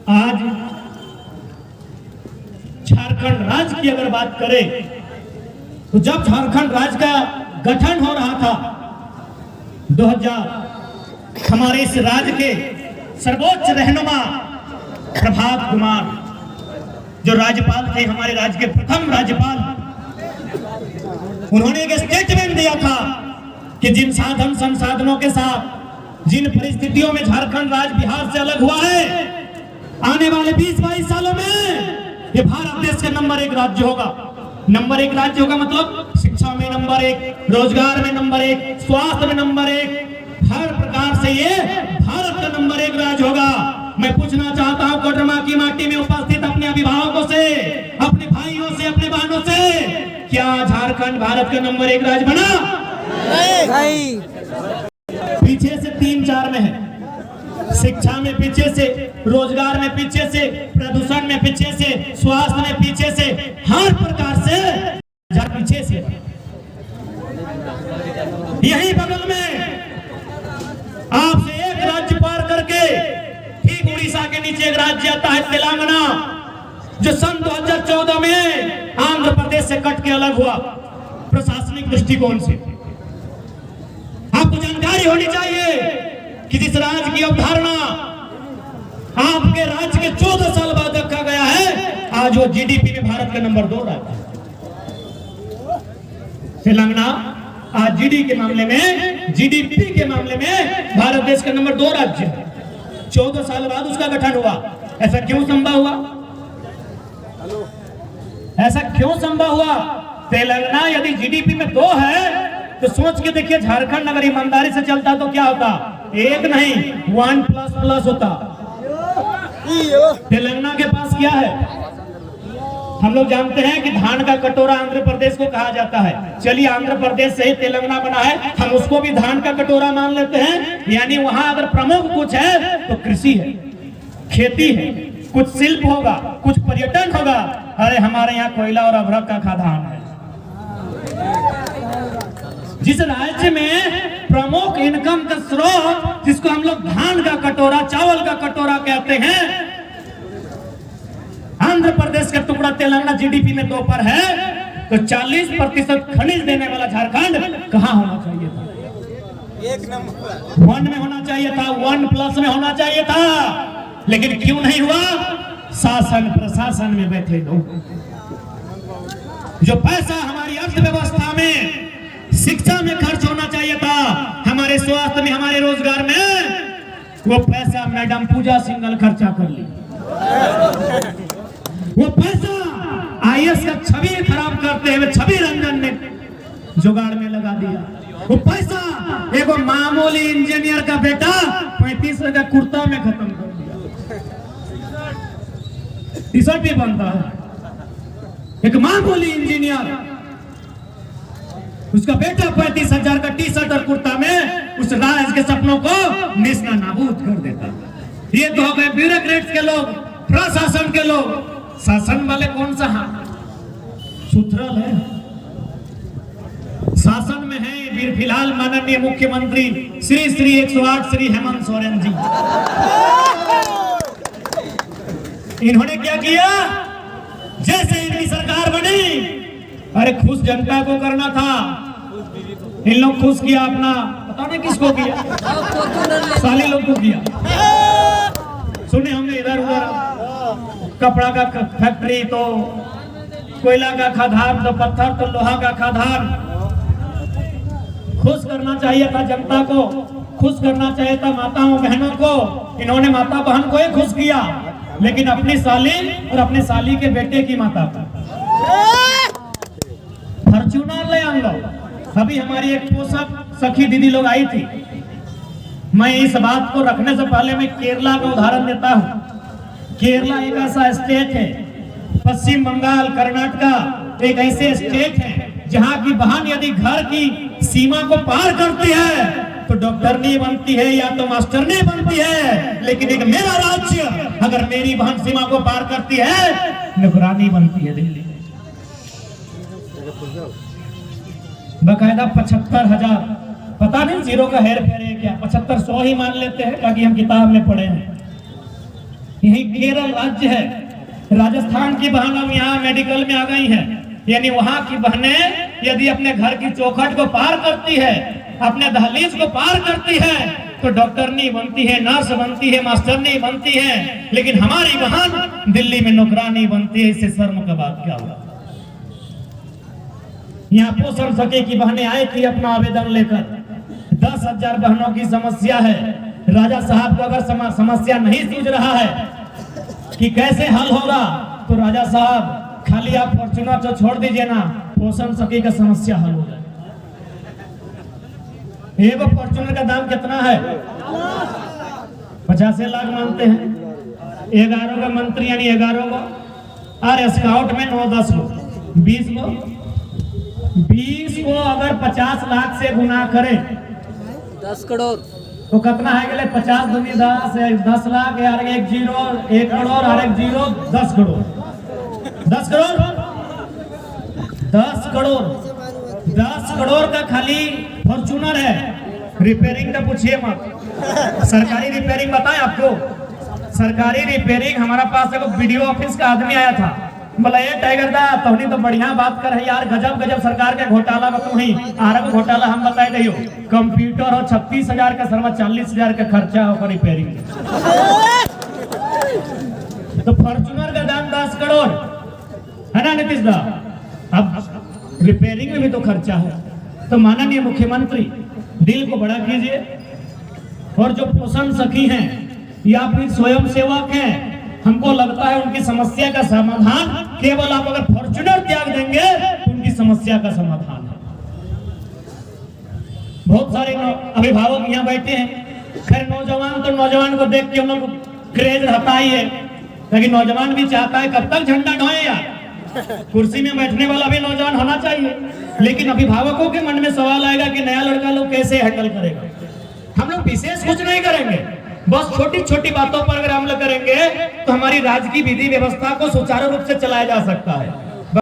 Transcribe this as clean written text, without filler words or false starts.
आज झारखंड राज्य की अगर बात करें तो जब झारखंड राज्य का गठन हो रहा था 2000 हमारे इस राज्य के सर्वोच्च रहनुमा प्रभात कुमार जो राज्यपाल थे, हमारे राज्य के प्रथम राज्यपाल, उन्होंने एक स्टेटमेंट दिया था कि जिन साधन संसाधनों के साथ जिन परिस्थितियों में झारखंड राज्य बिहार से अलग हुआ है, आने वाले 20-22 सालों में ये भारत देश का नंबर 1 राज्य होगा। नंबर 1 राज्य होगा मतलब शिक्षा में नंबर 1, रोजगार में नंबर 1, स्वास्थ्य में नंबर 1, हर प्रकार से ये भारत का नंबर 1 राज्य होगा। मैं पूछना चाहता हूं कोडरमा की माटी में उपस्थित अपने अभिभावकों से, अपने भाइयों से, अपने बहनों से, क्या झारखंड भारत का नंबर 1 राज्य बना? नहीं। पीछे से 3-4 में है, शिक्षा में पीछे से, रोजगार में पीछे से, प्रदूषण में पीछे से, स्वास्थ्य में पीछे से, हर प्रकार से पीछे से। यही बगल में आपसे एक राज्य पार करके ठीक उड़ीसा के नीचे एक राज्य आता है तेलंगाना, जो सन 2014 में आंध्र प्रदेश से कट के अलग हुआ प्रशासनिक दृष्टिकोण से। आपको जानकारी होनी चाहिए कि जिस राज्य की अवधारणा आपके राज्य के 14 साल बाद रखा गया है, आज वो जीडीपी में भारत का नंबर 2 राज्य है। तेलंगाना आज जीडीपी के मामले में भारत देश का नंबर 2 राज्य है। 14 साल बाद उसका गठन हुआ। ऐसा क्यों संभव हुआ? ऐसा क्यों संभव हुआ? तेलंगाना यदि जीडीपी में 2 है तो सोच के देखिए, झारखंड अगर ईमानदारी से चलता तो क्या होता? 1 नहीं 1++ होता। तेलंगाना के पास क्या है? हम लोग जानते हैं कि धान का कटोरा आंध्र प्रदेश को कहा जाता है। चलिए, आंध्र प्रदेश से ही तेलंगाना बना है, हम उसको भी धान का कटोरा मान लेते हैं। यानी वहां अगर प्रमुख कुछ है तो कृषि है, खेती है, कुछ शिल्प होगा, कुछ पर्यटन होगा। अरे हमारे यहाँ कोयला और अभ्रक का खदान है। जिस राज्य में प्रमुख इनकम का स्रोत, जिसको हम लोग धान का कटोरा, चावल का कटोरा कहते हैं, आंध्र प्रदेश का टुकड़ा तेलंगाना जीडीपी में 2 पर है, तो 40% खनिज देने वाला झारखंड कहां होना चाहिए था? 1 नंबर 1 में होना चाहिए था, 1+ में होना चाहिए था। लेकिन क्यों नहीं हुआ? शासन प्रशासन में बैठे लोग। जो पैसा हमारी अर्थव्यवस्था में, शिक्षा में खर्च होना चाहिए था, हमारे स्वास्थ्य में, हमारे रोजगार में, वो पैसा मैडम पूजा सिंघल खर्चा कर ली। वो पैसा आईएएस का छवि खराब करते हुए छवि रंजन ने जुगाड़ में लगा दिया। वो पैसा एगो मामूली इंजीनियर का बेटा 35 का कुर्ता में खत्म कर दिया। टी-शर्ट भी बनता है, एक मामूली इंजीनियर, उसका बेटा 35,000 का टी-शर्ट और कुर्ता में उस राज्य के सपनों को नेस्ता नाबूद कर देता। ये तो हो गए ब्यूरोक्रेट्स के लोग, प्रशासन के लोग। शासन वाले कौन सा सुथरल है? शासन में है फिलहाल माननीय मुख्यमंत्री श्री 108 श्री हेमंत सोरेन जी। इन्होंने क्या किया? जैसे इनकी सरकार बनी, अरे खुश जनता को करना था, इन लोग खुश किया अपना, पता नहीं किसको किया, साले लोग को किया। सुने होंगे इधर उधर, कपड़ा का फैक्ट्री तो कोयला का खदान, तो पत्थर तो लोहा का खदान। खुश करना चाहिए था जनता को, खुश करना चाहिए था माताओं बहनों को। इन्होंने माता बहन को ही खुश किया, लेकिन अपनी साली और अपने साली के बेटे की माता को फॉर्च्यूनर ले आन लो। अभी हमारी एक पोषक सखी दीदी लोग आई थी। मैं इस बात को रखने से पहले मैं केरला का उदाहरण देता हूँ। केरला एक ऐसा स्टेट है, पश्चिम बंगाल, कर्नाटका एक ऐसे स्टेट है जहाँ की बहन यदि घर की सीमा को पार करती है तो डॉक्टर नहीं बनती है या तो मास्टर नहीं बनती है। लेकिन एक मेरा राज्य, अगर मेरी बहन सीमा को पार करती है, नौकरानी बनती है दिल्ली। बकायदा 75,000, पता नहीं जीरो का हेर फेर है क्या, 75-100 ही मान लेते हैं ताकि हम किताब में पढ़े हैं। यही केरल राज्य है, राजस्थान की बहन अब यहाँ मेडिकल में आ गई है। यानी वहां की बहनें यदि अपने घर की चौखट को पार करती है, अपने दहलीज को पार करती है, तो डॉक्टर नहीं बनती है, नर्स बनती है, मास्टर नहीं बनती है, लेकिन हमारी बहन दिल्ली में नौकरानी बनती है। इससे शर्म का बात क्या हुआ? यहाँ पोषण सखी की बहनें आई थी अपना आवेदन लेकर। 10,000 बहनों की समस्या है। राजा साहब को अगर समस्या नहीं सूझ रहा है कि कैसे हल होगा, तो राजा साहब खाली आप फॉर्च्यूनर तो छोड़ दीजिए ना, पोषण सखी का समस्या हल हो जाए। एक फॉर्च्यूनर का दाम कितना है? 50 लाख मानते हैं। 11 का मंत्री यानी 11 को, और स्काउट में 9-10 को, 20 को अगर 50 लाख से गुना करें 10 करोड़ तो कितना है? गले 50 दूनी 10 लाख, यार 1 जीरो 1 करोड़ और 1 जीरो 10 करोड़। 10 करोड़ 10 करोड़ 10 करोड़ का खाली फॉर्च्यूनर है। रिपेयरिंग का पूछिए मत। सरकारी रिपेयरिंग बताएं आपको। सरकारी रिपेयरिंग, हमारा पास एक वीडियो ऑफिस का आदमी आया था, बोला ये टाइगर दा तोहनी तो बढ़िया बात कर है यार, गजब गजब सरकार के घोटाला बताओ। ही आरब घोटाला हम बताए नहीं हो। कंप्यूटर हो 36,000 का, सर्वा 40,000 का खर्चा होगा रिपेयरिंग। तो फॉर्च्यूनर का दाम 10 करोड़ है ना नीतीश दा? अब रिपेयरिंग में भी तो खर्चा है। तो माननीय मुख्यमंत्री दिल को बड़ा कीजिए, और जो पोषण सखी हैं या फिर स्वयं सेवक हैं, हमको लगता है उनकी समस्या का समाधान केवल आप अगर फॉर्च्यूनर त्याग देंगे तो उनकी समस्या का समाधान है। बहुत सारे अभिभावक यहाँ बैठे हैं। खैर नौजवान तो नौजवान को देख के हम लोग क्रेज रहता ही है, लेकिन नौजवान भी चाहता है कब तक झंडा ढोए यार, कुर्सी में बैठने वाला भी नौजवान होना चाहिए। लेकिन अभिभावकों के मन में सवाल आएगा कि नया लड़का लोग कैसे हैंडल करेगा। हम लोग विशेष कुछ नहीं करेंगे, बस छोटी छोटी बातों पर अगर अमल करेंगे तो हमारी राज्य की विधि व्यवस्था को सुचारू रूप से चलाया जा सकता है।